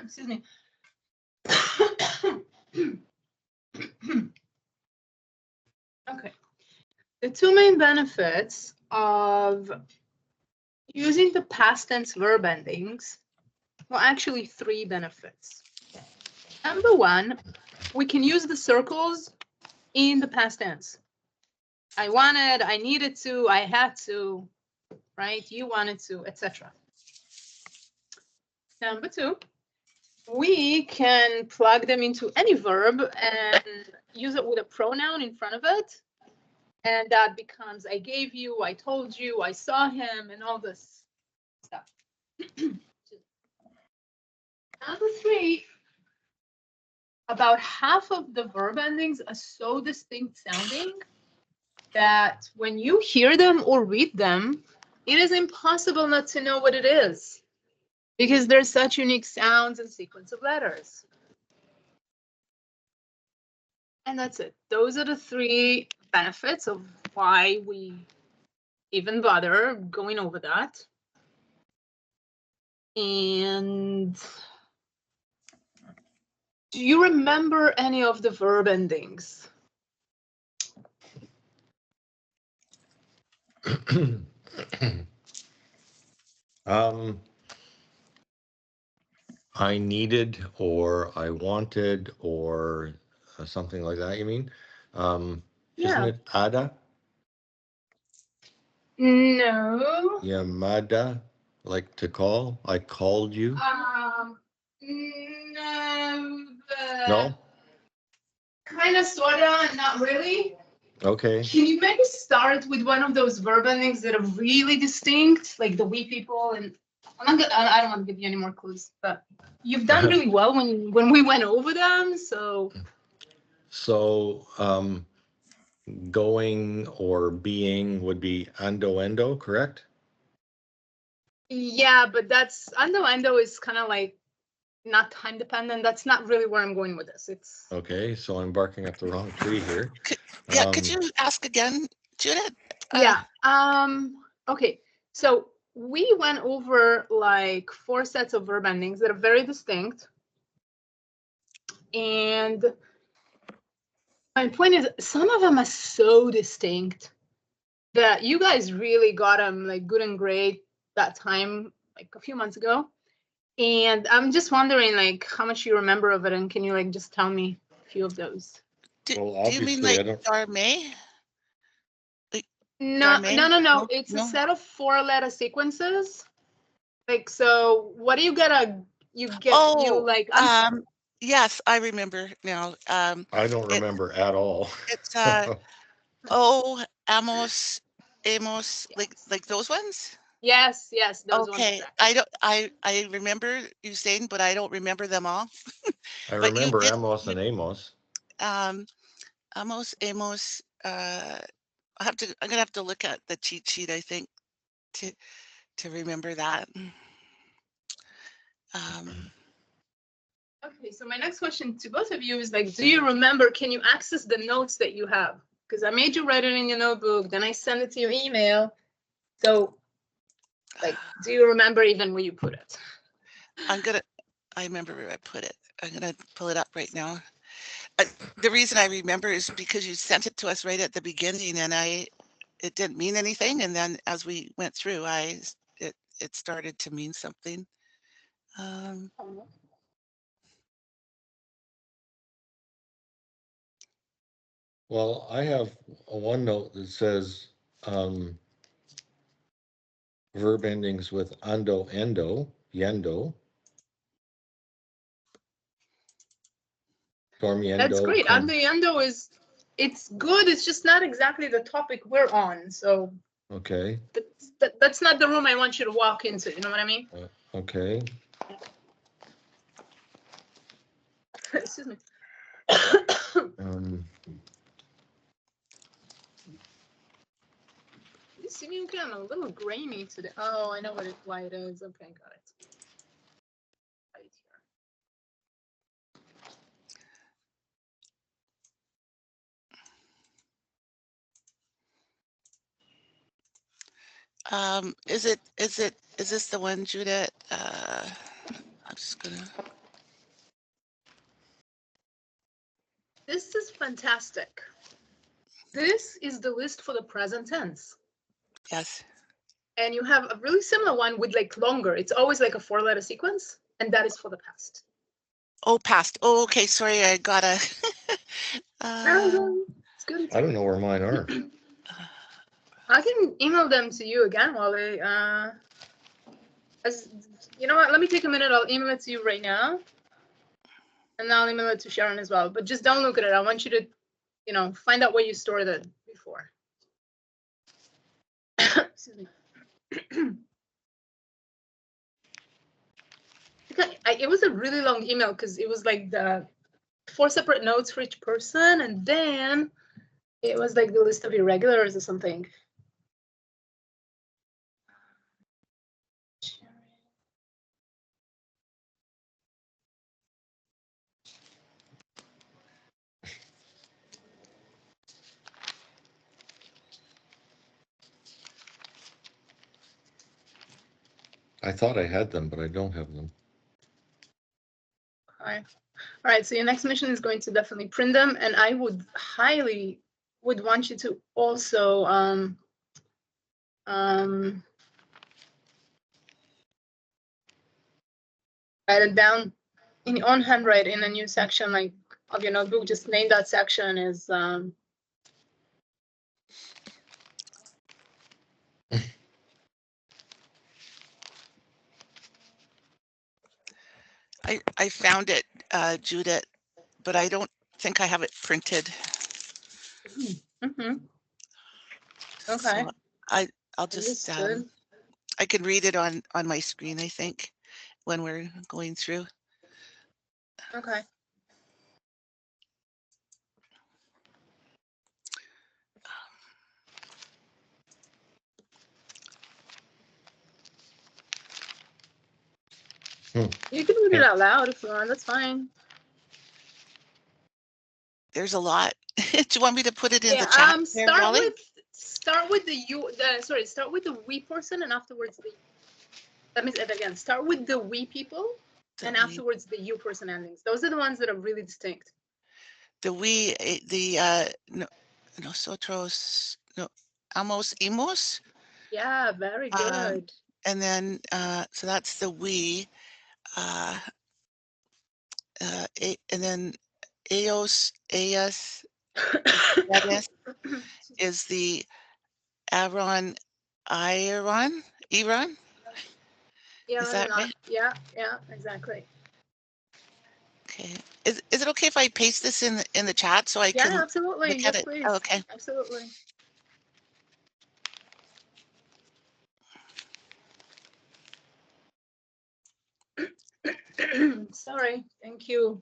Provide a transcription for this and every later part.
Excuse me. Okay. The two main benefits of using the past tense verb endings, well, actually three benefits. Number one, we can use the circles in the past tense. I wanted, I needed to, I had to, right? You wanted to, etc. Number two, we can plug them into any verb and use it with a pronoun in front of it. And that becomes, I gave you, I told you, I saw him, and all this stuff. Number three, about half of the verb endings are so distinct sounding that when you hear them or read them, it is impossible not to know what it is because there's such unique sounds and sequence of letters. And that's it. Those are the three benefits of why we even bother going over that. And do you remember any of the verb endings? I needed, or I wanted, or something like that, you mean? Isn't it Ada? No. Yamada, like to call? I called you? No? Kind of, sorta, not really. Okay. Can you maybe start with one of those verb endings that are really distinct, like the we people? And I don't want to give you any more clues, but you've done really well when we went over them. So Going or being would be ando, correct? yeah, but that's ando is kind of like not time dependent. That's not really where I'm going with this. It's okay. So I'm barking up the wrong tree here. Could you ask again, Judith? Yeah. Okay. So we went over like 4 sets of verb endings that are very distinct. And my point is, some of them are so distinct that you guys really got them like good and great that time, like a few months ago. And I'm just wondering like how much you remember of it, and can you like just tell me a few of those? Do you mean like Darmay? No. It's a set of 4-letter sequences. Like, so what do you get? Yes, I remember now. I don't remember at all. It's amos, like those ones. Yes, those ones. Okay, I remember you saying, but I don't remember them all. I remember Amos and Amos. Amos. I'm gonna have to look at the cheat sheet, I think, to remember that. Okay, so my next question to both of you is like, do you remember? Can you access the notes that you have? Because I made you write it in your notebook, then I send it to your email. So, like, do you remember even where you put it? I remember where I put it. I'm gonna pull it up right now. The reason I remember is because you sent it to us right at the beginning, and it didn't mean anything, and then as we went through, it started to mean something. Well, I have one note that says verb endings with ando, endo, yendo. Dormiendo. That's great. Ando, yendo it's good. It's just not exactly the topic we're on. So okay. That's not the room I want you to walk into. You know what I mean? Okay. Excuse me. You see me okay? I'm a little grainy today. Oh, I know why it is. Okay, got it. Right here. Is this the one, Judith? I'm just gonna. This is fantastic. This is the list for the present tense. Yes. And you have a really similar one with like longer. It's always like a 4-letter sequence, and that is for the past. Oh, past. Oh, okay. Sorry, I gotta. It's good. I don't know where mine are. I can email them to you again, Wally. As you know what? Let me take a minute. I'll email it to you right now, and I'll email it to Sharon as well. But just don't look at it. I want you to, you know, find out where you stored it before. Excuse me. It was a really long email because it was like the 4 separate notes for each person, and then it was like the list of irregulars or something. I thought I had them, but I don't have them. All right, so your next mission is going to definitely print them, and I would highly want you to also write it down in your own handwriting in a new section like of your notebook. Just name that section as I found it, Judith, but I don't think I have it printed. okay. So I'll just I can read it on my screen, I think, when we're going through. Okay. You can read it out loud if you want. That's fine. There's a lot. Do you want me to put it in the chat? Start with the you. Start with the we person, and afterwards the. Let me say that again. Start with the we people, and afterwards the you person endings. Those are the ones that are really distinct. The we, nosotros, no, amos, imos. Yeah, very good. And then, so that's the we. And then ellos, ellas, is the Iran. Yeah, is that right? Yeah, exactly. Okay. Is it okay if I paste this in the chat so I can? Yeah, absolutely. Look Yes, at it? please. Oh, okay. Absolutely. Sorry. Thank you.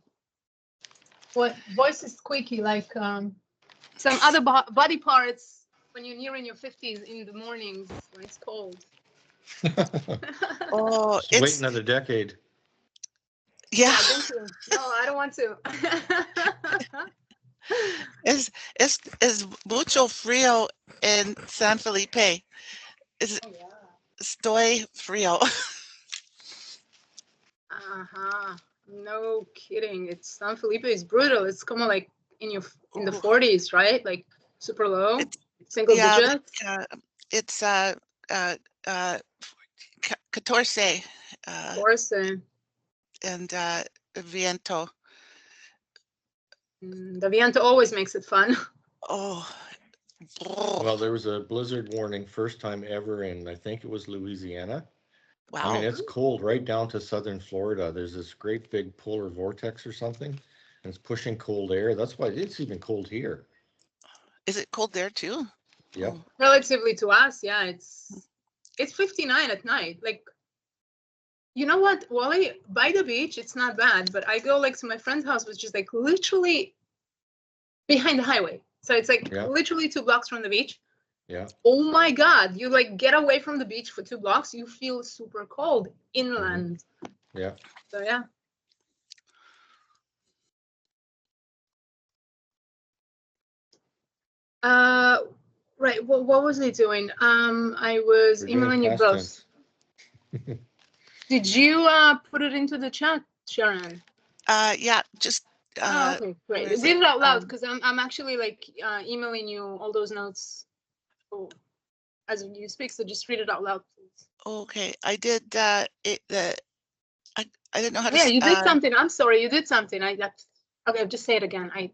What voice is squeaky like some other body parts when you're nearing your 50s in the mornings when it's cold. Oh, Just wait another decade. Yeah. Thank you. No, I don't want to. Es mucho frío en San Felipe. Estoy frío. No kidding. San Felipe is brutal. It's kind of like in the 40s, right? Like super low, single digits. Like, it's 14. And viento. The viento always makes it fun. Oh. Well, there was a blizzard warning first time ever in, I think it was Louisiana. Wow. I mean, it's cold right down to southern Florida. There's this great big polar vortex or something, and it's pushing cold air. That's why it's even cold here. Is it cold there too? Yep. Oh. Relatively to us, yeah, it's 59 at night. Like, you know what, Wally? By the beach, it's not bad, but I go like to my friend's house, which is like literally behind the highway. So it's like literally 2 blocks from the beach. Yeah. Oh my God, you like get away from the beach for 2 blocks, you feel super cold inland. Mm-hmm. Yeah. So yeah. Right. Well, what was I doing? I was emailing you both. Did you put it into the chat, Sharon? Yeah, just Okay, great. where is Read it out loud Um, because I'm actually like emailing you all those notes as you speak. So just read it out loud, please. Okay, I did I didn't know how to. Yeah, you did something. I'm sorry, you did something. Okay, just say it again. I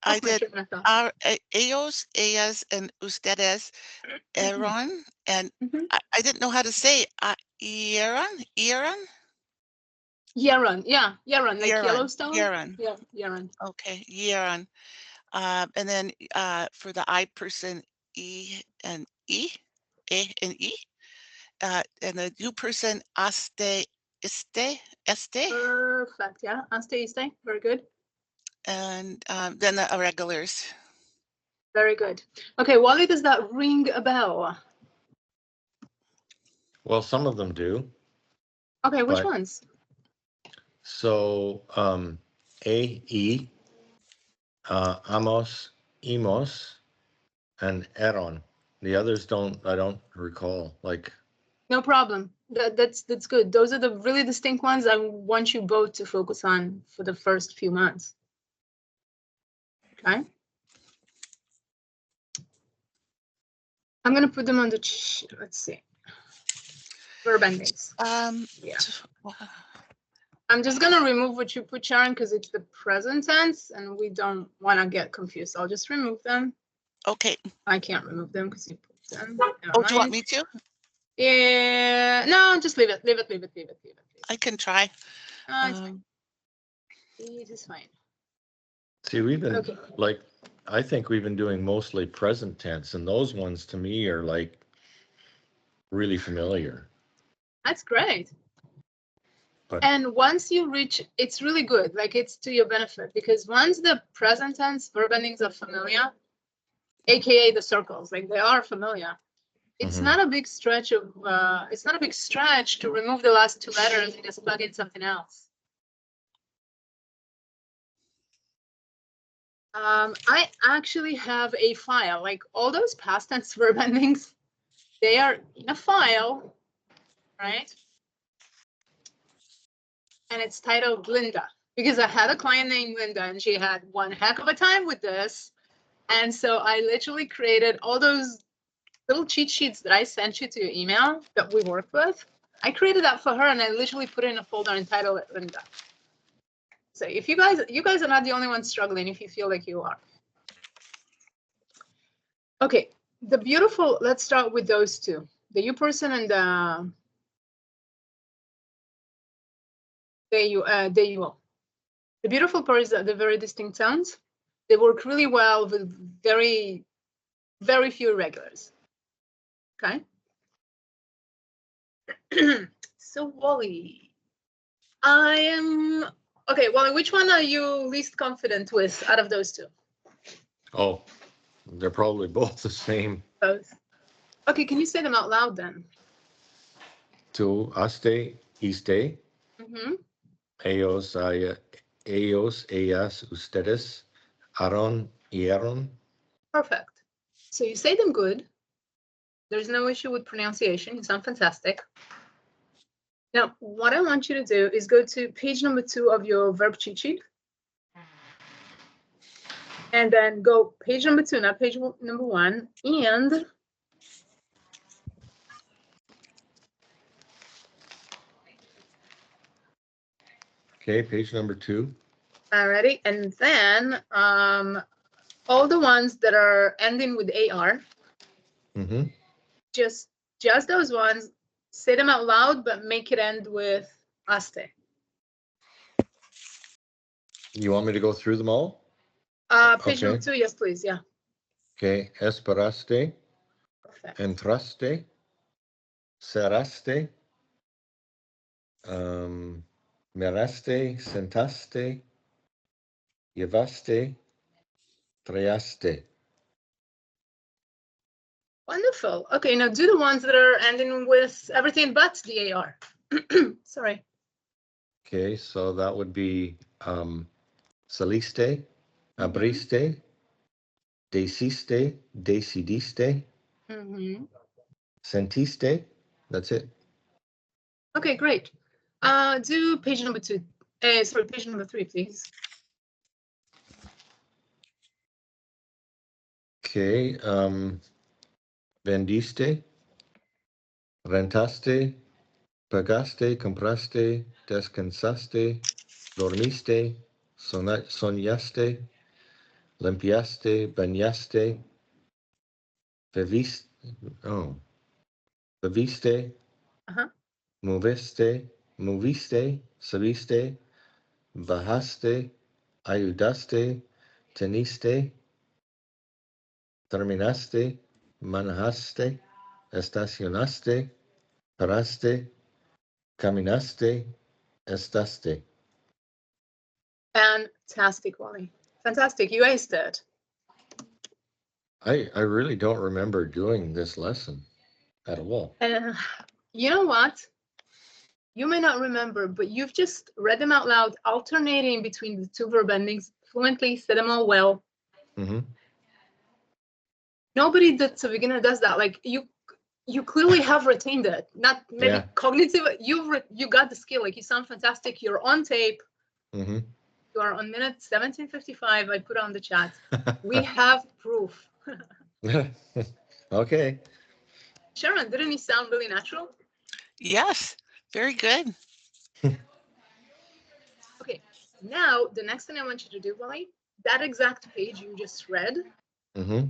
lost my did train of thought. ellos, ellas, and ustedes eran, and Mhm. I didn't know how to say eran, eran, Yaron, yeah, Yaron, like eran, Yellowstone. eran. Yeah, Yaron. Okay, eran. And then for the I person, e and e, e and e. And the you person, este, este. Perfect. Yeah, stay. Very good. And then the irregulars. Very good. Okay, Wally, does that ring a bell? Well, some of them do. Okay, which But- ones? So, E, amos, emos, and eron. The others I don't recall. Like, No problem. That's good. Those are the really distinct ones I want you both to focus on for the first few months. Okay. I'm gonna put them on the let's see. Verb endings. Yeah. I'm just gonna remove what you put, Sharon, because it's the present tense and we don't want to get confused. I'll just remove them. Okay. I can't remove them because you put them. Oh, do you want me to? Yeah, no, just leave it. I can try. It's fine. It is fine. see, we've been Okay. like, I think we've been doing mostly present tense, and those ones to me are like really familiar. That's great. But And once you reach, it's really good. Like it's to your benefit because once the present tense verb endings are familiar, aka the circles, like they are familiar. It's Mhm. not a big stretch of. It's not a big stretch to remove the last two letters and just plug in something else. I actually have a file, like all those past tense verb endings, they are in a file, right? And it's titled Linda because I had a client named Linda and she had one heck of a time with this. And so I literally created all those little cheat sheets that I sent you to your email that we worked with. I created that for her and I literally put it in a folder and titled it Linda. So if you guys are not the only ones struggling if you feel like you are. Okay, let's start with those two. The you person and the you all. The beautiful part is that they're very distinct sounds. They work really well with very, very few irregulars. Okay. So Wally, okay, Wally, which one are you least confident with out of those two? Oh, they're probably both the same. Both. Okay, can you say them out loud then? To aste, iste, ellos, ellas, ustedes, aron, eron. Perfect. So you say them good. There's no issue with pronunciation. You sound fantastic. Now, what I want you to do is go to page number 2 of your verb cheat sheet. And then go page number 2, not page number 1. And Okay, page number 2. alrighty. And then all the ones that are ending with AR, just those ones, say them out loud, but make it end with aste. You want me to go through them all? Page number 2, yes, please. Yeah. Okay, esperaste, Perfect. entraste, cerraste, miraste, sentaste, llevaste, trayaste. Wonderful. Okay, now do the ones that are ending with everything but the AR. Sorry. Okay, so that would be saliste, abriste, desiste, decidiste, sentiste. That's it. Okay, great. Do page number 2. Sorry, page number 3, please. Okay. Vendiste, rentaste, pagaste, compraste, descansaste, dormiste, soñaste, limpiaste, bañaste, bebiste, oh, bebiste, Uh-huh. moviste, subiste, bajaste, ayudaste, teniste, terminaste, manejaste, estacionaste, paraste, caminaste, estaste. Fantastic, Wally. Fantastic. You aced it. I really don't remember doing this lesson at all. And you know what? You may not remember, but you've just read them out loud, alternating between the two verb endings fluently, said them all well. Mm-hmm. Nobody that's a beginner does that. Like you clearly have retained it. Not maybe Yeah. cognitive. You got the skill. Like you sound fantastic. You're on tape. Mm-hmm. You are on minute 17:55. I put on the chat. We have proof. Okay. Sharon, didn't he sound really natural? Yes, very good. Okay, now the next thing I want you to do, Wally, that exact page you just read, Mm-hmm.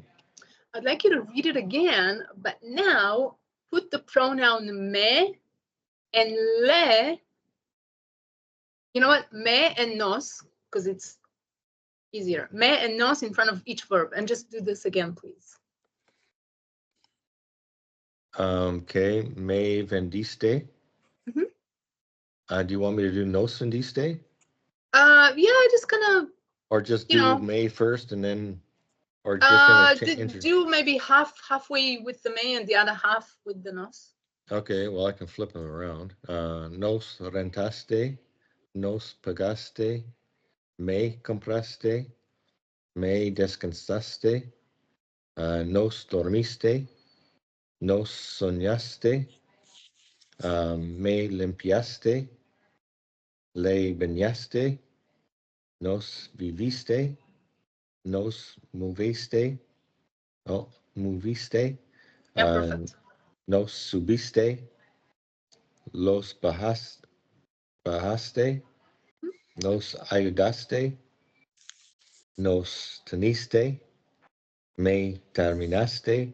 I'd like you to read it again, but now put the pronoun me and le. You know what? Me and nos, because it's easier. Me and nos in front of each verb, and just do this again, please. Okay. Me vendiste. Mhm. Do you want me to do nos vendiste? Yeah, just gonna, Or just you do know, May first and then, or just do maybe halfway with the me and the other half with the nos. Okay, well, I can flip them around. Nos rentaste, nos pagaste, me compraste, me descansaste, nos dormiste, nos soñaste, me limpiaste, le bañaste, nos viviste, nos moviste, oh, moviste, Yeah, perfect. nos subiste, los bajaste, nos ayudaste, nos teniste, me terminaste,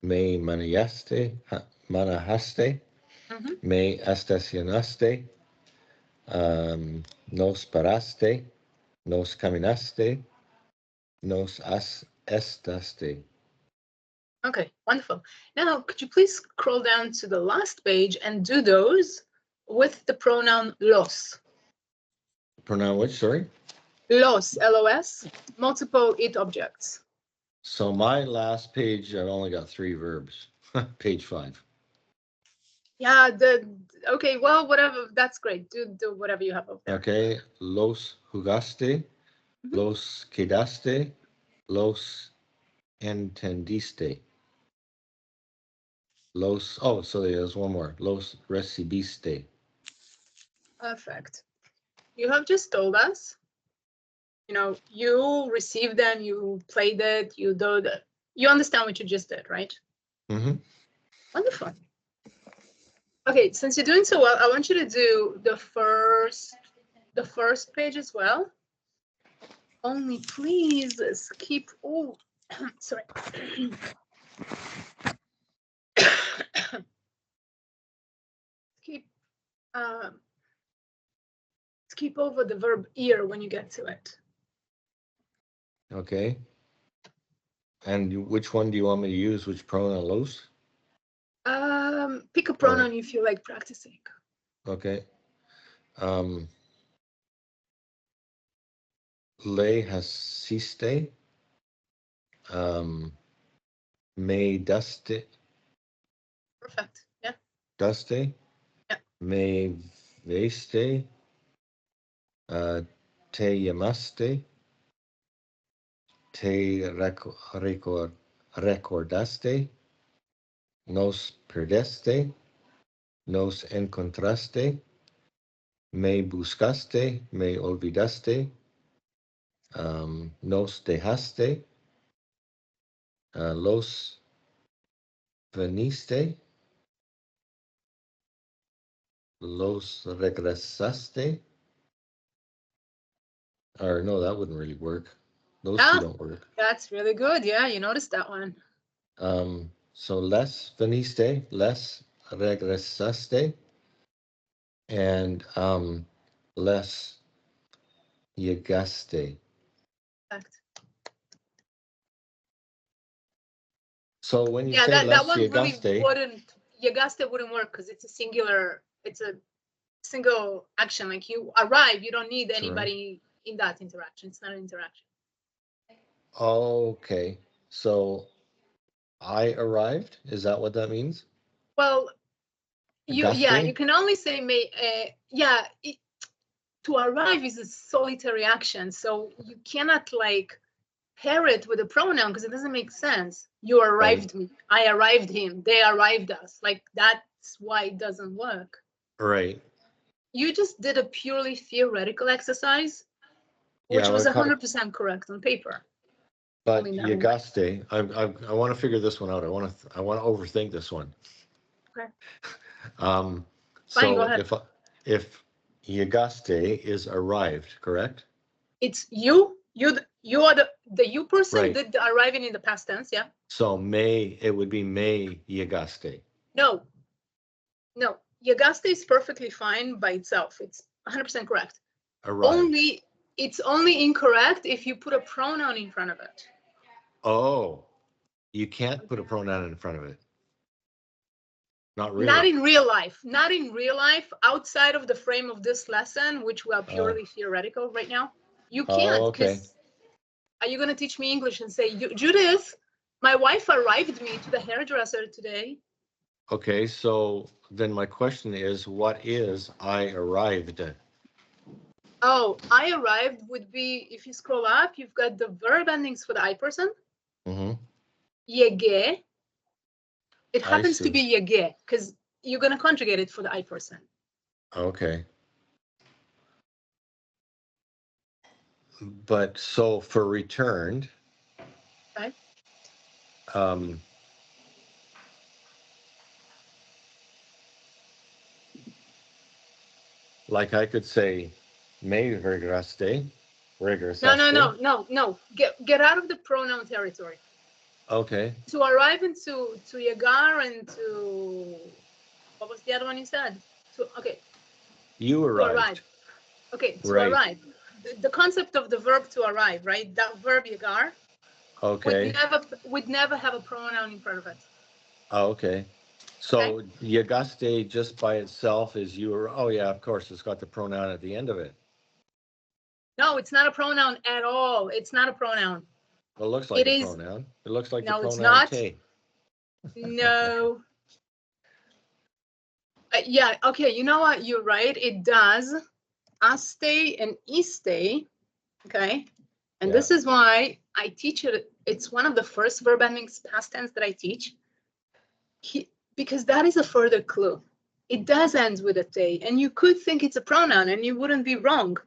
me manejaste, Mhm. me estacionaste, nos paraste, nos caminaste, nos estaste. Okay, wonderful. Now, could you please scroll down to the last page and do those with the pronoun los? Pronoun which, sorry? Los, L-O-S, multiple it objects. So my last page, I've only got 3 verbs. Page 5. Yeah, okay, well, whatever, that's great. Do whatever you have over there. Okay, los jugaste, Mhm. los quedaste, los entendiste. So there's one more. Los recibiste. Perfect. You have just told us, you received them, you played it, you do that. You understand what you just did, right? Mm-hmm. Wonderful. Okay, since you're doing so well, I want you to do the first page as well. Only please keep, oh, sorry. keep, skip over the verb ear when you get to it. Okay. And which one do you want me to use? Which pronoun? Los? Pick a pronoun you feel like practicing. Okay. Le hasiste. Me duste. Perfect. Yeah. Duste. Yeah. Me veste. Te llamaste. Te recordaste. Nos perdiste. Nos encontraste. Me buscaste. Me olvidaste. Nos dejaste. Los veniste. Los regresaste. Or no, that wouldn't really work. Those two don't work. That's really good. Yeah, you noticed that one. So les veniste, les regresaste, and les llegaste. Correct. So when you Yeah, say that les one really llegaste, wouldn't, llegaste wouldn't work because it's a singular, it's a single action. Like you arrive, you don't need anybody in that interaction. It's not an interaction. okay. So I arrived. Is that what that means? Well, you Agaste? can only say may. To arrive is a solitary action, so you cannot like pair it with a pronoun because it doesn't make sense. You arrived me, I arrived him, they arrived us. Like that's why it doesn't work. Right. You just did a purely theoretical exercise, which was 100% correct on paper. But llegaste, I want to figure this one out. I want to overthink this one. Okay. So fine, go ahead. if llegaste is arrived, correct? It's you are the you person did the arriving in the past tense, yeah. So it would be me llegaste. No, llegaste is perfectly fine by itself. It's 100% correct. Arrived. It's only incorrect if you put a pronoun in front of it. Oh, you can't put a pronoun in front of it. Not really. Not in real life. Not in real life. Outside of the frame of this lesson, which we are purely theoretical right now, you can't. Okay. Are you going to teach me English and say, Judith, my wife arrived me to the hairdresser today? Okay, so then my question is, what is I arrived? Oh, I arrived would be, if you scroll up, you've got the verb endings for the I person. Mm-hmm. Yege. It happens to be yege because you're going to conjugate it for the I person. Okay. But so for returned, right? Like I could say, me regresaste. No. Get out of the pronoun territory. Okay. To arrive into Yagar and to what was the other one you said? You arrived. To arrive. Okay, to arrive. The concept of the verb to arrive, right? That verb Yagar. Okay. Would never have a pronoun in front of it. Oh, okay. So llegaste just by itself is you were. Oh yeah, of course, it's got the pronoun at the end of it. No, it's not a pronoun at all. It's not a pronoun. It looks like a pronoun. It looks like the pronoun it's not. te. No. Yeah, okay, you know what? You're right. It does. Aste and iste. Okay. And this is why I teach it. It's one of the first verb endings past tense that I teach. Because that is a further clue. It does end with a te, and you could think it's a pronoun and you wouldn't be wrong.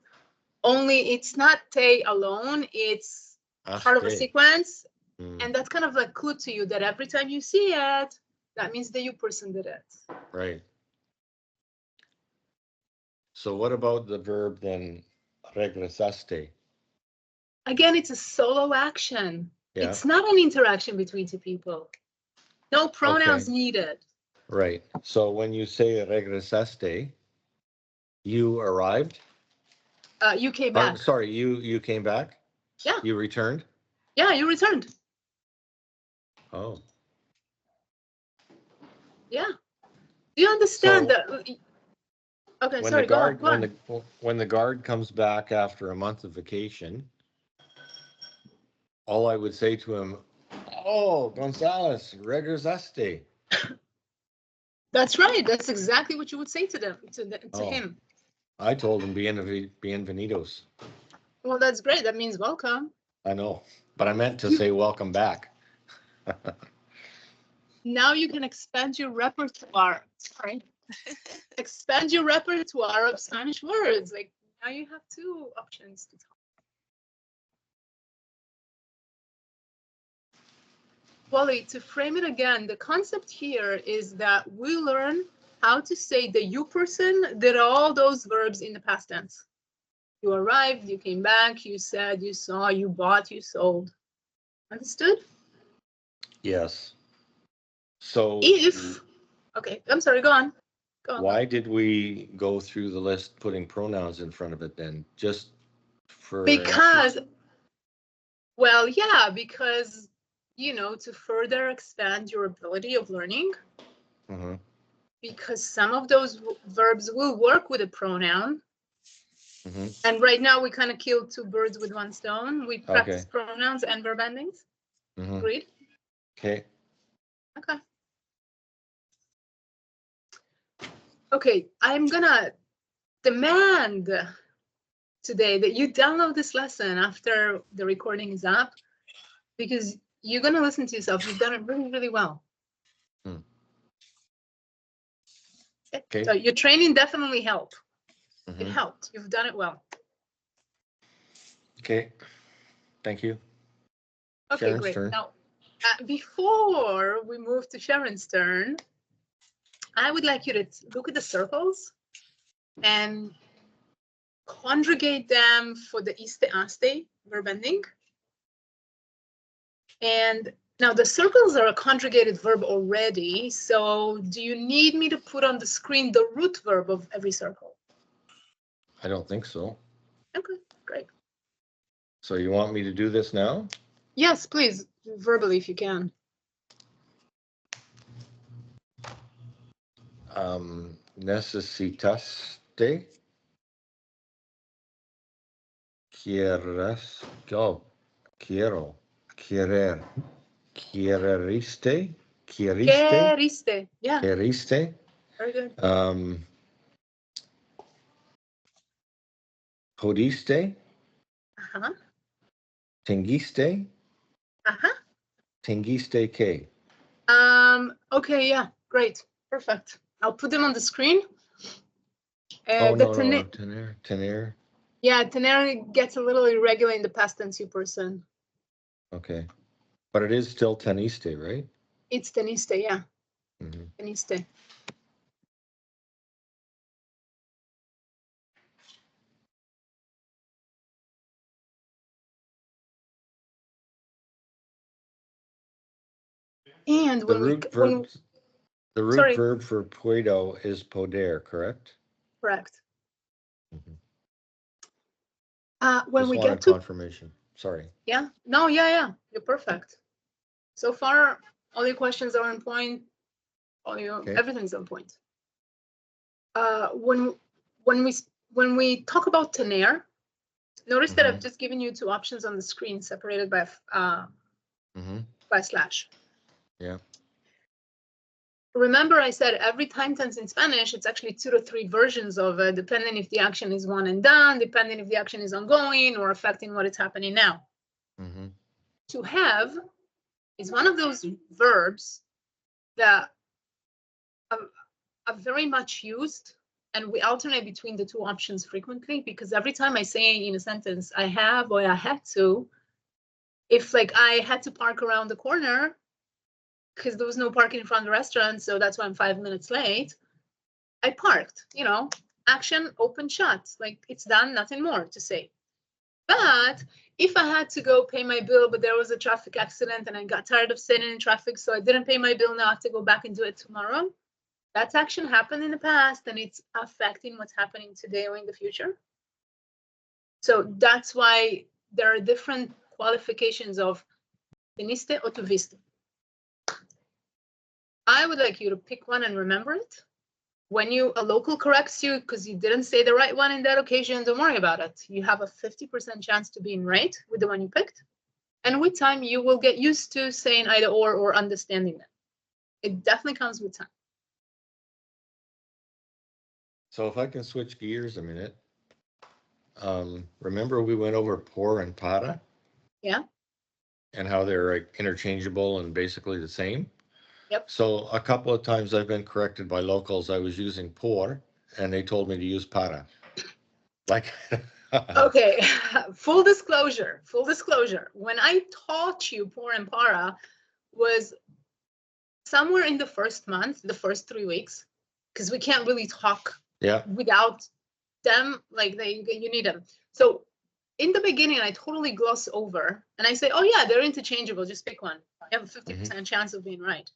Only it's not te alone, it's part of a sequence. And that's kind of a clue to you that every time you see it, that means the you person did it. Right. So what about the verb then, regresaste? Again, it's a solo action. Yeah. It's not an interaction between two people. No pronouns needed. Right. So when you say regresaste, you arrived? You came back. Sorry, you came back? Yeah. You returned? Yeah, you returned. Oh. Yeah. Do you understand that? Okay, sorry, go on. When the guard comes back after a month of vacation, all I would say to him, oh, Gonzalez, regresaste. That's right. That's exactly what you would say to them, to him. I told him bienvenidos. Well, that's great. That means welcome. I know, but I meant to say welcome back. Now you can expand your repertoire. Sorry. Expand your repertoire of Spanish words. Like now you have two options to talk. Wally, to frame it again, the concept here is that we learn how to say the you person did all those verbs in the past tense. You arrived, you came back, you said, you saw, you bought, you sold. Understood? Yes. So If, okay, I'm sorry, go on. Go on. why did we go through the list putting pronouns in front of it then? Just for Because, well, yeah, because, you know, to further expand your ability of learning, Mhm. because some of those verbs will work with a pronoun. Mhm. And right now we kind of killed two birds with one stone. We practice Okay. pronouns and verb endings. Mhm. Agreed? Okay. Okay. Okay, I'm gonna demand today that you download this lesson after the recording is up, because you're gonna listen to yourself. You've done it really, really well. Hmm. Okay. So your training definitely helped. It Mhm. helped. You've done it well. Okay. Thank you. Okay, Sharon's great. turn. Now, before we move to Sharon's turn, I would like you to look at the circles and conjugate them for the iste aste verb ending. And now the circles are a conjugated verb already. So do you need me to put on the screen the root verb of every circle? I don't think so. Okay, great. So you want me to do this now? Yes, please, verbally if you can. Necesitaste. Quieres. Go. Quiero. Querer. Quieriste. Quieriste. Queriste. Yeah, Queriste. very good. Podiste. Uh-huh. Tengiste. Uh-huh. Tengiste que. Okay, yeah, great. Perfect. I'll put them on the screen. Oh, no, tener. Tener. Yeah, tener gets a little irregular in the past tense person. Okay. But it is still teniste, right? It's teniste, yeah. Mhm. Teniste. And The when root we, verb, the root sorry, verb for puedo is poder, correct? correct. Mhm. When Just we wanted get to, confirmation. Sorry. yeah, no, yeah, you're perfect. So far, all your questions are on point. Okay. Everything's on point. When we talk about tener, notice that I've just given you two options on the screen separated by by slash. Yeah. Remember, I said every time tense in Spanish, it's actually 2 to 3 versions of it, depending if the action is one and done, depending if the action is ongoing or affecting what is happening now. To have is one of those verbs that are very much used, and we alternate between the two options frequently, because every time I say in a sentence, I have or I had to, if like I had to park around the corner because there was no parking in front of the restaurant, so that's why I'm 5 minutes late, I parked, you know, action, open, shut, like it's done, nothing more to say. But if I had to go pay my bill, but there was a traffic accident and I got tired of sitting in traffic, so I didn't pay my bill, now I have to go back and do it tomorrow. That's action happened in the past and it's affecting what's happening today or in the future. So that's why there are different qualifications of teniste or tuviste. I would like you to pick one and remember it. When a local corrects you because you didn't say the right one in that occasion, don't worry about it. You have a 50% chance to being right with the one you picked. And with time, you will get used to saying either or understanding them. It definitely comes with time. So if I can switch gears a minute, remember we went over por and para? Yeah. And how they're like interchangeable and basically the same? Yep. So a couple of times I've been corrected by locals. I was using por and they told me to use para. Like, okay, full disclosure. When I taught you por and para, was somewhere in the first month, the first 3 weeks, because we can't really talk without them. Like you need them. So in the beginning, I totally gloss over and I say, oh yeah, they're interchangeable. Just pick one. You have a 50% chance of being right.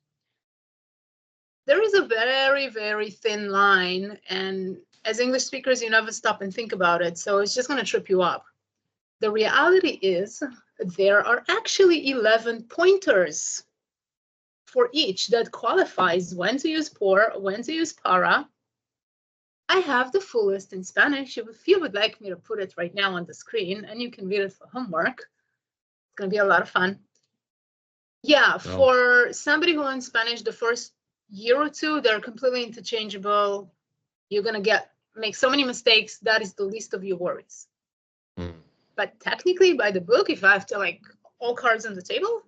There is a very, very thin line. And as English speakers, you never stop and think about it. So it's just going to trip you up. The reality is there are actually 11 pointers for each that qualifies when to use por, when to use para. I have the full list in Spanish. If you would like me to put it right now on the screen and you can read it for homework, it's going to be a lot of fun. Yeah, for somebody who learns Spanish the first year or two, they're completely interchangeable. You're going to make so many mistakes. That is the least of your worries. But technically, by the book, if I have to like all cards on the table,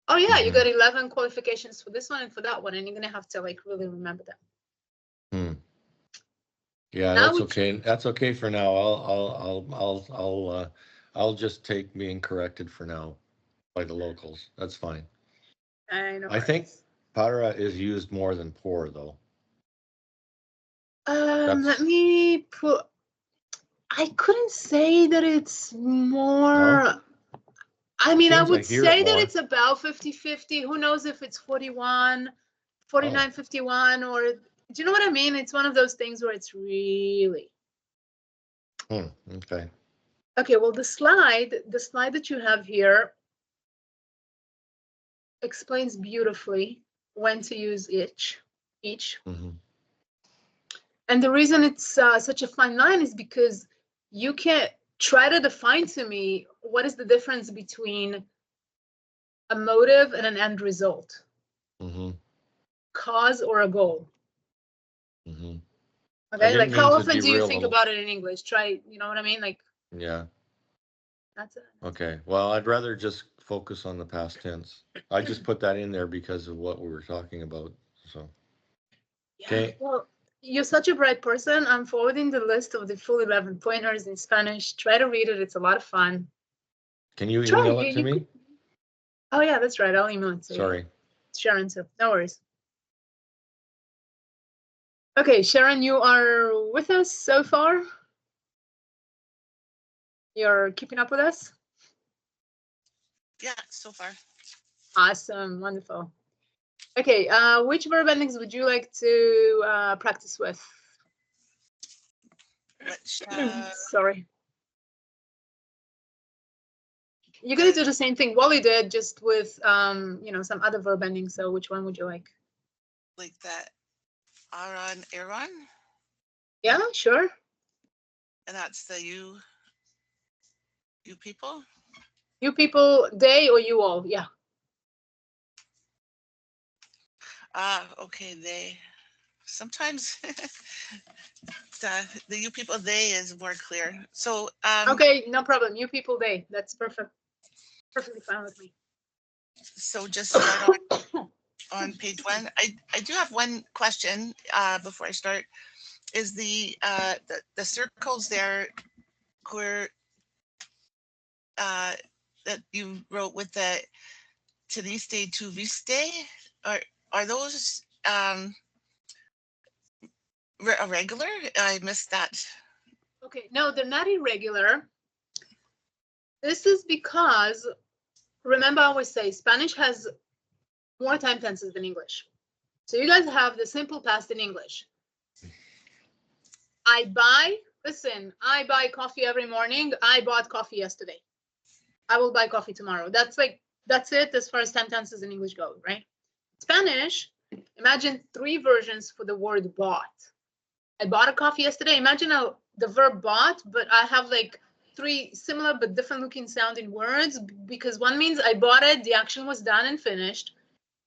oh yeah, you got 11 qualifications for this one and for that one, and you're gonna have to like really remember them. Yeah, Now that's okay. That's okay for now. I'll just take being corrected for now by the locals. That's fine. I think para is used more than por though. Let me put. I couldn't say that it's more. No? I mean, I would say that it's about 50-50. Who knows if it's 49, 51, or do you know what I mean? It's one of those things where it's really. Okay. Okay, well, the slide that you have here explains beautifully when to use each. And the reason it's such a fine line is because you can't try to define to me what is the difference between a motive and an end result, cause or a goal. Okay, like how often do you think about it in English? Try, you know what I mean? Like, yeah. That's it. Okay, well, I'd rather just focus on the past tense. I just put that in there because of what we were talking about, so. Yeah, well, you're such a bright person. I'm forwarding the list of the full 11 pointers in Spanish. Try to read it. It's a lot of fun. Can you email it to me? Oh, yeah, that's right. I'll email it to you. Sorry. Sharon, too. No worries. Okay, Sharon, you are with us so far? You're keeping up with us? Yeah, so far. Awesome. Wonderful. Okay, which verb endings would you like to practice with? Which, Sorry. You're going to do the same thing Wally did, just with, you know, some other verb endings. So which one would you like? Like that Aaron, Aaron? Yeah, sure. And that's the you people? You people, they or you all, yeah. Okay, they. Sometimes the you people, they is more clear. So okay, no problem. You people, they. That's perfect. Perfectly fine with me. So just start on page 1. I do have one question before I start. Is the circles there where that you wrote with the teniste tu viste, are those irregular? I missed that. Okay, no, they're not irregular. This is because, remember I always say Spanish has more time tenses than English. So you guys have the simple past in English. I buy coffee every morning. I bought coffee yesterday. I will buy coffee tomorrow. That's it as far as time tenses in English go, right? Spanish, imagine 3 versions for the word bought. I bought a coffee yesterday. Imagine the verb bought, but I have like 3 similar but different looking sounding words, because one means I bought it, the action was done and finished.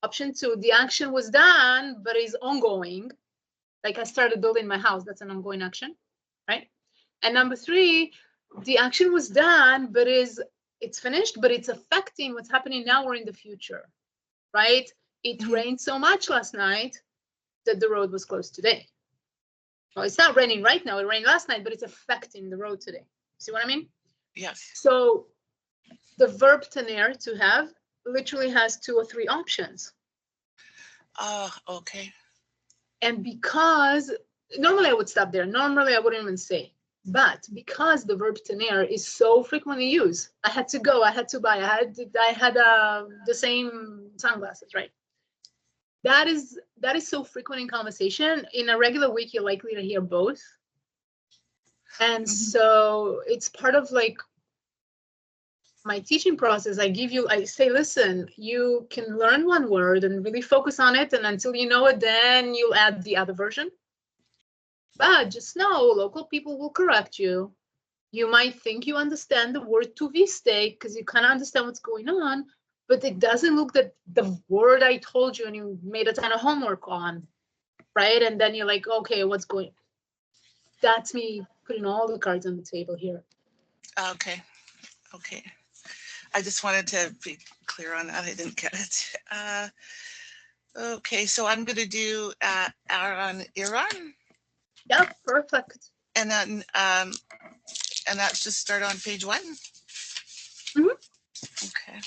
Option 2, the action was done, but is ongoing. Like I started building my house, that's an ongoing action, right? And number 3, the action was done, but it's finished, but it's affecting what's happening now or in the future, right? It rained so much last night that the road was closed today. Well, it's not raining right now. It rained last night, but it's affecting the road today. See what I mean? Yes. So the verb tener, to have, literally has 2 or 3 options. Okay. And because normally I would stop there. Normally I wouldn't even say. But because the verb tener is so frequently used, I had to go, I had to buy, I had the same sunglasses, right? That is so frequent in conversation. In a regular week, you're likely to hear both. And so it's part of like my teaching process. I say, listen, you can learn one word and really focus on it. And until you know it, then you'll add the other version. But just know, local people will correct you. You might think you understand the word to viste because you kind of understand what's going on, but it doesn't look that the word I told you and you made a ton of homework on, right? And then you're like, okay, what's going? That's me putting all the cards on the table here. Okay. Okay. I just wanted to be clear on that. I didn't get it. Okay, so I'm going to do Aaron, Iran. Yeah, perfect. And then, and that's just start on page 1. Okay.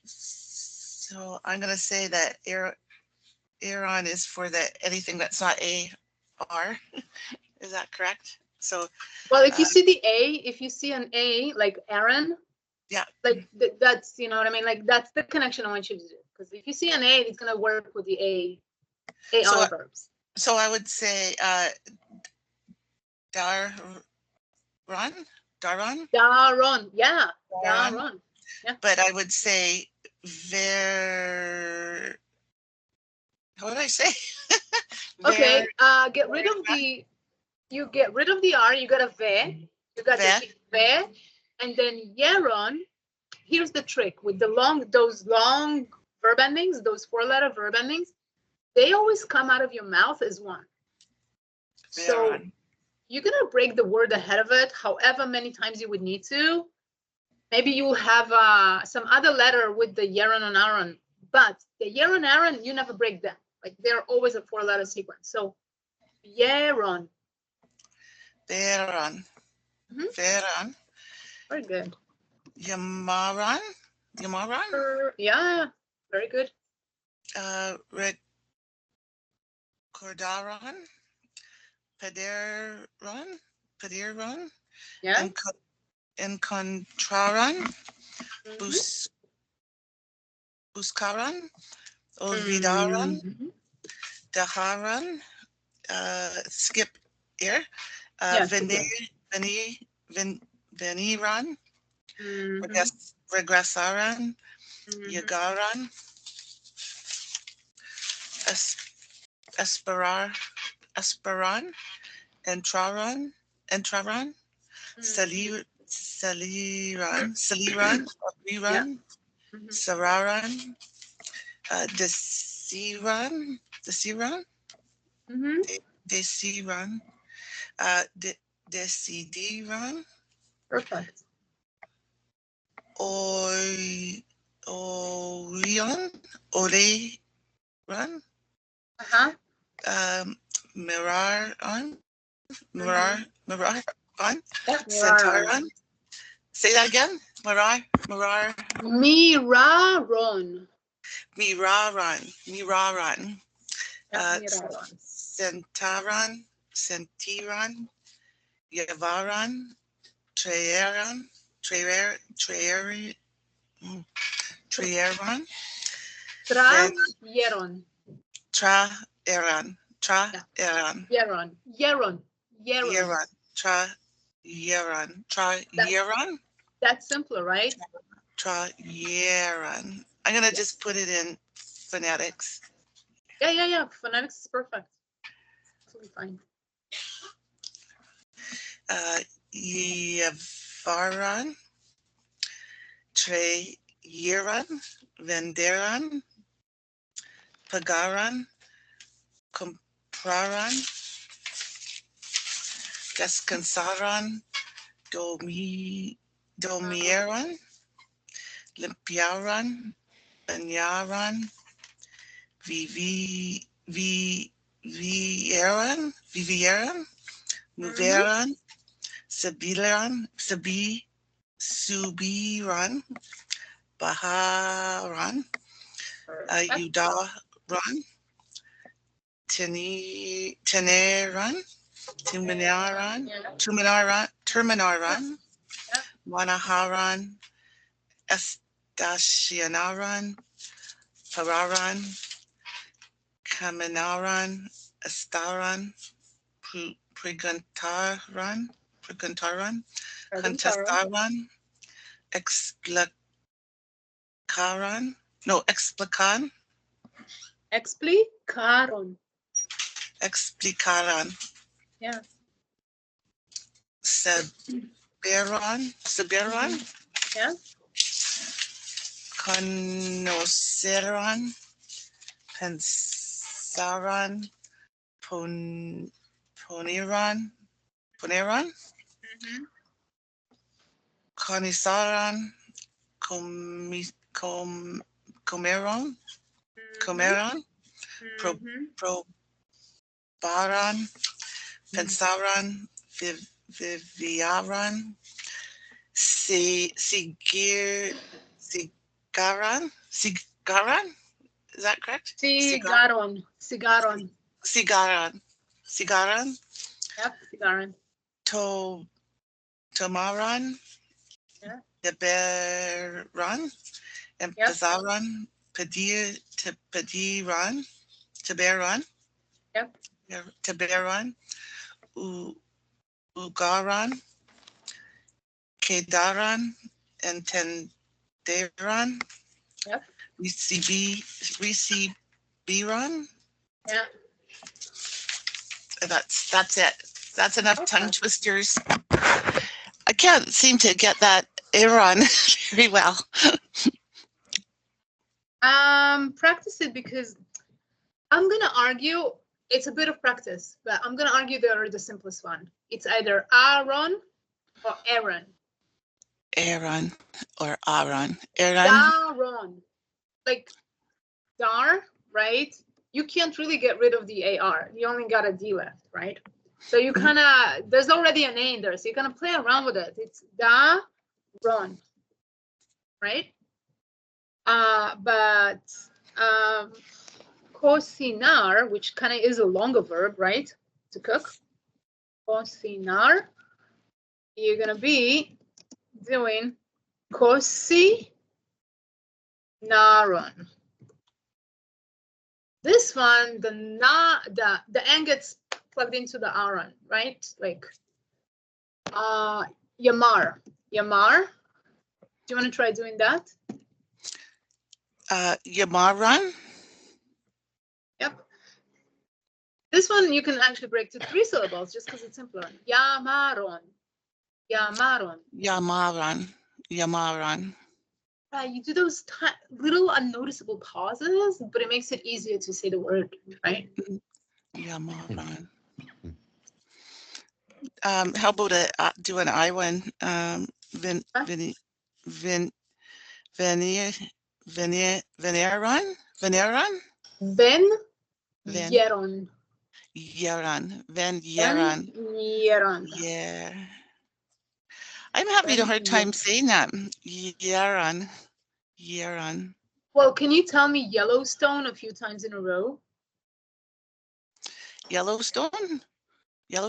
So I'm going to say that Aaron is for the anything that's not A, R. Is that correct? So, well, if you see the A, if you see an A like Aaron, yeah, like that's, you know what I mean? Like that's the connection I want you to do. Because if you see an A, it's going to work with the AR verbs. So I would say Daron, yeah. Daron. Yeah. But I would say how would I say? Okay, get rid of the, you get rid of the R, you got a ve, you got the ve, and then Yaron. Here's the trick with those long verb endings, those 4-letter verb endings, they always come out of your mouth as one. So you're gonna break the word ahead of it, however many times you would need to. Maybe you have some other letter with the Yaron and Aaron, but the Yaron Aaron, you never break them. Like they're always a 4-letter sequence. So Yaron. Veron. Veron. Very good. Yamaran. Yeah, very good. Cordaron. Pederon. Yeah. Encontraron. Buscaron. Olvidaron. Daharan. Skip here. Veniran. Regresaran. Yagaran. Esperan. Entraran. Saliran. Abriran. Sararan. Desiran. Desiran. Decidiran. Perfect. Orion. Miraron. Centaron. Say that again. Miraron. Centaron. Yavaron. Treeron. Traeron. That's simpler, right? Traeron. I'm going to just put it in phonetics. Yeah. Phonetics is perfect. Absolutely fine. Yavaron. Treeron. Venderon. Pagaran. Compraran. Descansaran. Domieran. Limpiaran. Banyaran. Vivieran. Moveran. Sabileran. Subiran, Baharan, Ayudaran, Teneran, Terminaran, Manaharan, Estacionaran, Pararan, Caminaran, Estaran, Preguntaran, Contestaran, Explicaran, no, Explican, Explicaran. Yeah. Seberan. Yeah. Conoceran, Pensaran, Poneran, Conisaran, Comeran, Probaran, Pensaran, Viviaran, Cigaran, is that correct? Cigaron. Cigaran. Yep, cigaron. Tomaran, Yeah. Teberan, Empezaran, Teberan, Yep. Teberan, Ugaran, Kedaran, and Tenderan, Yep. Recibiran. Yeah. That's it. That's enough Okay. tongue twisters. I can't seem to get that Aaron very well. Practice it, because I'm gonna argue it's a bit of practice, but I'm gonna argue they are the simplest one. It's either Aaron or Aaron. Aaron or Aaron. Aaron. Daron. Like dar, right? You can't really get rid of the AR. You only got a D left, right? So you kind of, there's already an A in there, so you're gonna play around with it. It's Daron, right? But cocinar, which kind of is a longer verb, right? To cook. Cocinar, you're gonna be doing cocinaron. This one, the N gets plugged into the aron, right? Like Yamar. Do you want to try doing that? Yamaran. Yep. This one you can actually break to 3 syllables just because it's simpler. Yamaron. You do those little unnoticeable pauses, but it makes it easier to say the word, right? Yamaran. How about do an I one? Veneran. Yeron. Yeah. I'm having a hard time saying that. Yeron. Well, can you tell me Yellowstone a few times in a row? Yellowstone. Yeah,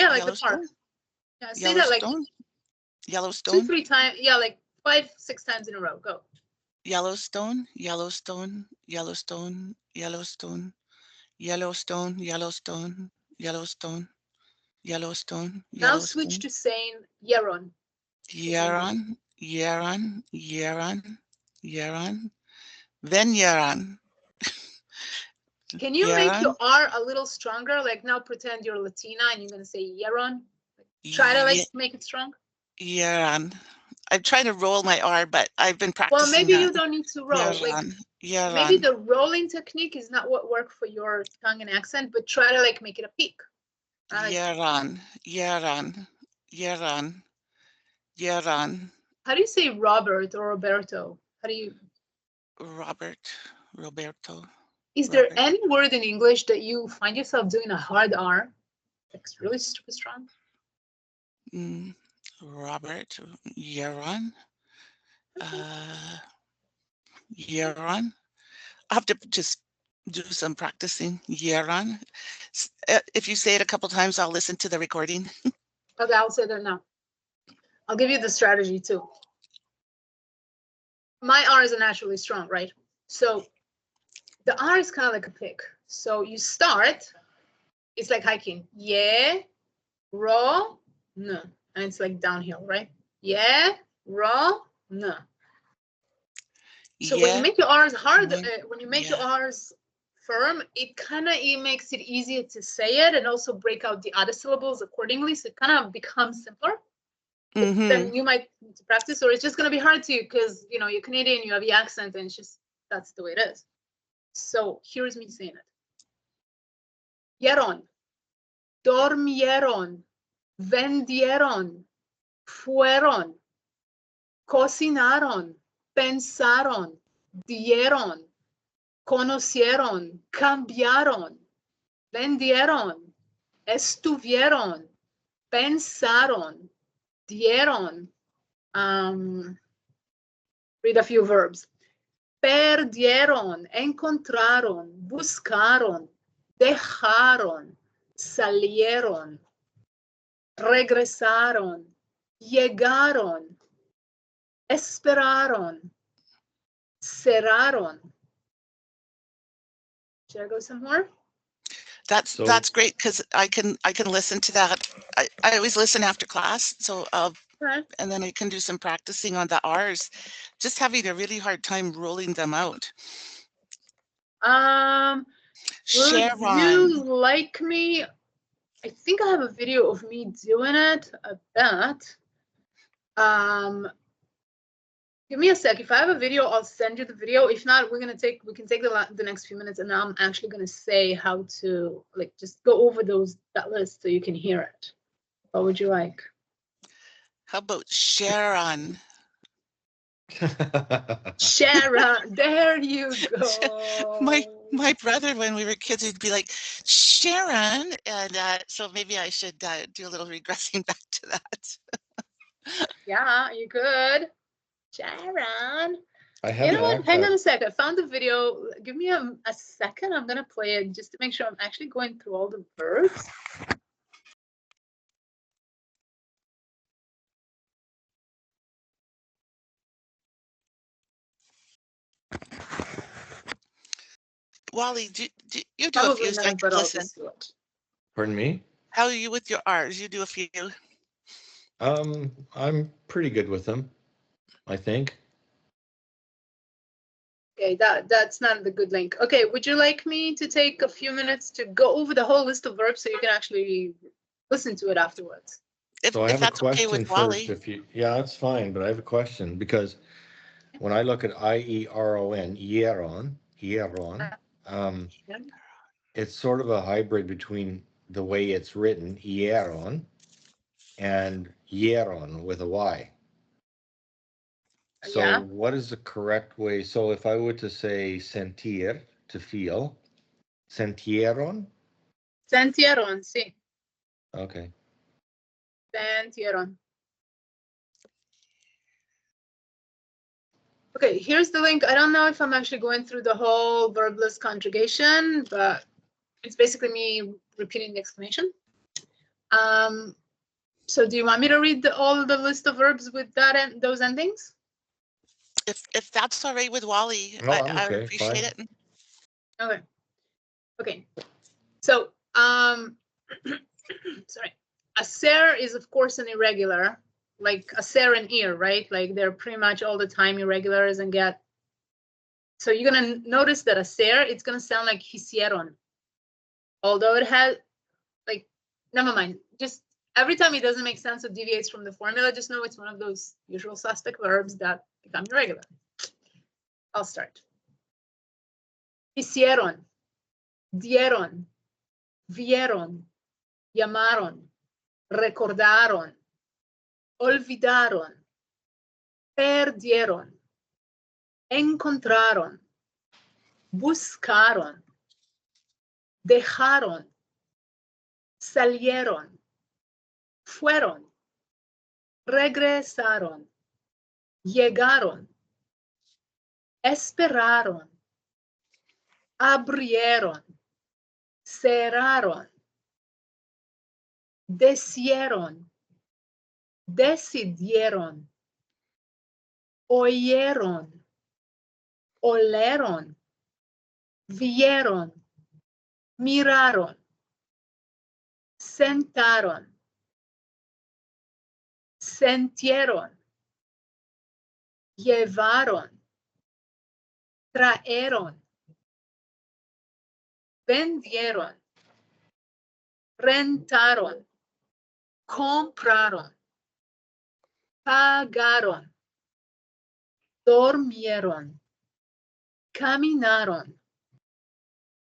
like the park. Yeah, say that like Yellowstone. 2-3 times. Yeah, like 5-6 times in a row. Go. Yellowstone. Now switch to saying Yeron. Yeron. Then Yeron. Can you make your R a little stronger? Like now pretend you're Latina and you're going to say Yeron. Try to like make it strong. Yeron. I'm trying to roll my R, but I've been practicing. Well, maybe you don't need to roll. Maybe the rolling technique is not what worked for your tongue and accent, but try to like make it a peak. Yeron. How do you say Robert or Roberto? How do you? Roberto. Is there any word in English that you find yourself doing a hard R? It's really super strong. Robert, Yaron, Yaron. I'll have to just do some practicing. Yaron. If you say it a couple times, I'll listen to the recording. Okay, I'll say that now. I'll give you the strategy too. My R is naturally strong, right? So the R is kind of like a pick. So you start, it's like hiking. Yeah, ro, no. And it's like downhill, right? Yeah, ro, no. So when you make your R's hard, when you make your R's firm, it kind of makes it easier to say it and also break out the other syllables accordingly. So it kind of becomes simpler. Then you might need to practice, or it's just going to be hard to you because, you know, you're Canadian, you have the accent, and it's just, that's the way it is. So here's me saying it. Yeron, dormieron, vendieron, fueron, cocinaron, pensaron, dieron, conocieron, cambiaron, vendieron, estuvieron, pensaron, dieron. Read a few verbs. Perdieron, encontraron, buscaron, dejaron, salieron, regresaron, llegaron, esperaron, cerraron. Should I go some more? That's great because I can listen to that. I always listen after class, so and then I can do some practicing on the R's. Just having a really hard time rolling them out. Would you like me? I think I have a video of me doing it. I bet. Give me a sec. If I have a video, I'll send you the video. If not, we can take the next few minutes, and I'm actually gonna say how to, like, just go over that list so you can hear it. What would you like? How about Sharon? Sharon, there you go. My brother, when we were kids, he'd be like, Sharon, and so maybe I should do a little regressing back to that. Yeah, you could. Sharon. You know what? Hang on a sec. I found the video. Give me a second. I'm gonna play it just to make sure I'm actually going through all the verbs. Wally, you do a few so I can listen. Pardon me? How are you with your R's? You do a few. I'm pretty good with them, I think. Okay, that's not the good link. Okay, would you like me to take a few minutes to go over the whole list of verbs so you can actually listen to it afterwards? If that's okay with Wally. Yeah, that's fine, but I have a question because when I look at I-E-R-O-N, Yeron, it's sort of a hybrid between the way it's written, Yeron, and Yeron with a Y. So what is the correct way? So if I were to say sentir, to feel, sentieron? Sentieron, sí. Okay. Sentieron. Okay, here's the link. I don't know if I'm actually going through the whole verb list conjugation, but it's basically me repeating the explanation. So do you want me to read all the list of verbs with that and those endings? If that's all right with Wally, I would appreciate it. Okay. Okay. So sorry. A ser is of course an irregular, like a ser and ear, right? Like they're pretty much all the time irregulars and get. So you're gonna notice that a ser, it's gonna sound like hicieron. Although it has, like, never mind. Just every time it doesn't make sense or deviates from the formula, just know it's one of those usual suspect verbs that become irregular. I'll start. Hicieron, dieron, vieron, llamaron, recordaron, olvidaron, perdieron, encontraron, buscaron, dejaron, salieron, fueron, regresaron, llegaron, esperaron, abrieron, cerraron, decidieron, decidieron, oyeron, oleron, vieron, miraron, sentaron, sintieron, llevaron, trajeron, vendieron, rentaron, compraron, pagaron, durmieron, caminaron,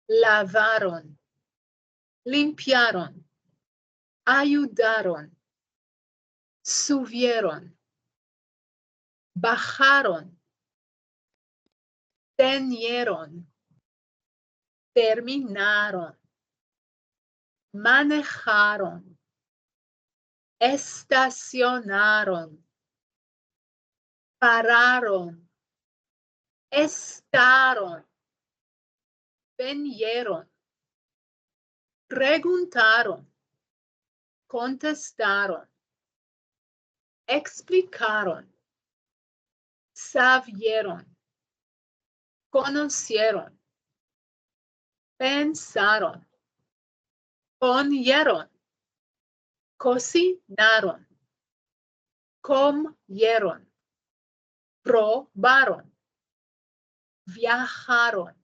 lavaron, limpiaron, ayudaron, subieron, bajaron, tenieron, terminaron, manejaron, estacionaron, pararon, estaron, vinieron, preguntaron, contestaron, explicaron, sabieron, conocieron, pensaron, ponieron, cocinaron, comieron, probaron, viajaron,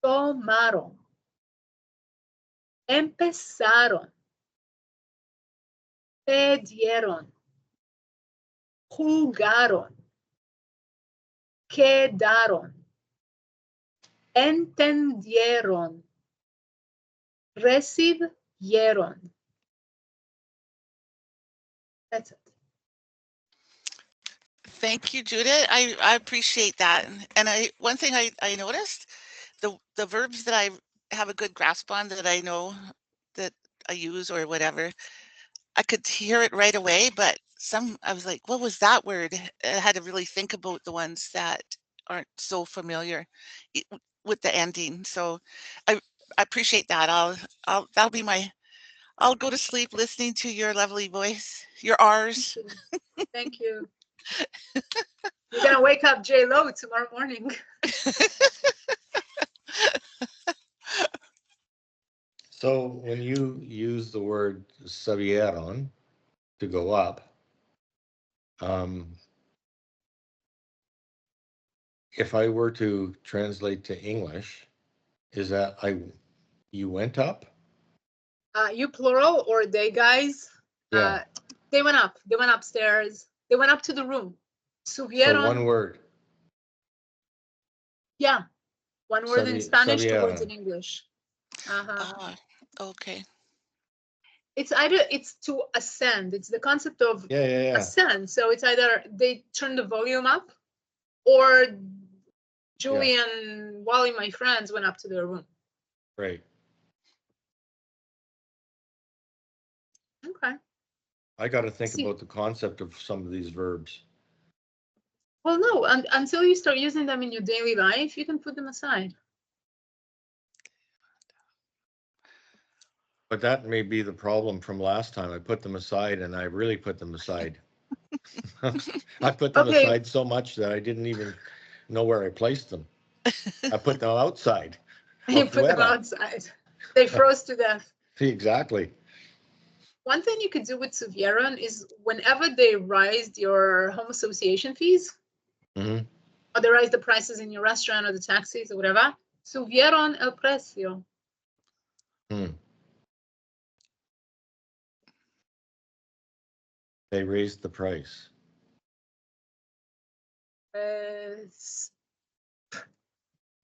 tomaron, empezaron, pidieron, jugaron, quedaron, entendieron, recibieron. That's it. Thank you, Judith. I appreciate that. And one thing I noticed, the verbs that I have a good grasp on, that I know that I use or whatever, I could hear it right away, but some I was like, what was that word? I had to really think about the ones that aren't so familiar with the ending. So I appreciate that. That'll be I'll go to sleep listening to your lovely voice, your R's. Thank you. You're gonna wake up J-Lo tomorrow morning. So when you use the word subieron to go up, if I were to translate to English, is that you went up? You plural or they guys? Yeah. They went up. They went upstairs. They went up to the room. Subieron. So one word. Yeah. One word in Spanish, two words in English. Okay. It's to ascend. It's the concept of ascend. So it's either they turn the volume up or Julie and Wally, my friends, went up to their room. Right. Okay. I got to think about the concept of some of these verbs. Well, no, until you start using them in your daily life, you can put them aside. But that may be the problem from last time. I put them aside and I really put them aside. I put them aside so much that I didn't even know where I placed them. I put them outside. You put them outside. They froze to death. Exactly. One thing you could do with subieron is whenever they raised your home association fees, or they raise the prices in your restaurant or the taxis or whatever, subieron el precio. They raised the price.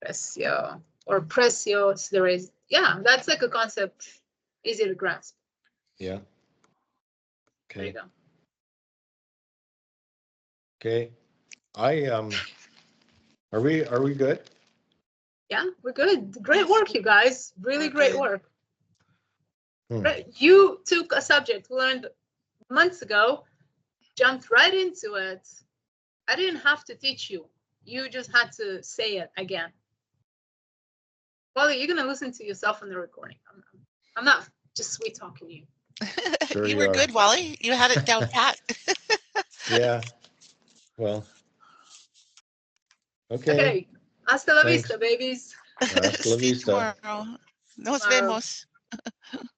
Precio or precios. There is, yeah, that's like a concept easy to grasp. Yeah. Okay. There you go. Okay. Are we good? Yeah, we're good. Great work, you guys. Really great work. You took a subject we learned months ago jumped right into it. I didn't have to teach you. You just had to say it again. Wally, you're gonna listen to yourself on the recording. I'm not just sweet talking you. Sure You you were are. good, Wally. You had it down pat. Yeah. Well. Okay. Okay. Hasta la Thanks. vista, babies. Hasta la See you vista. tomorrow. Nos Tomorrow. vemos.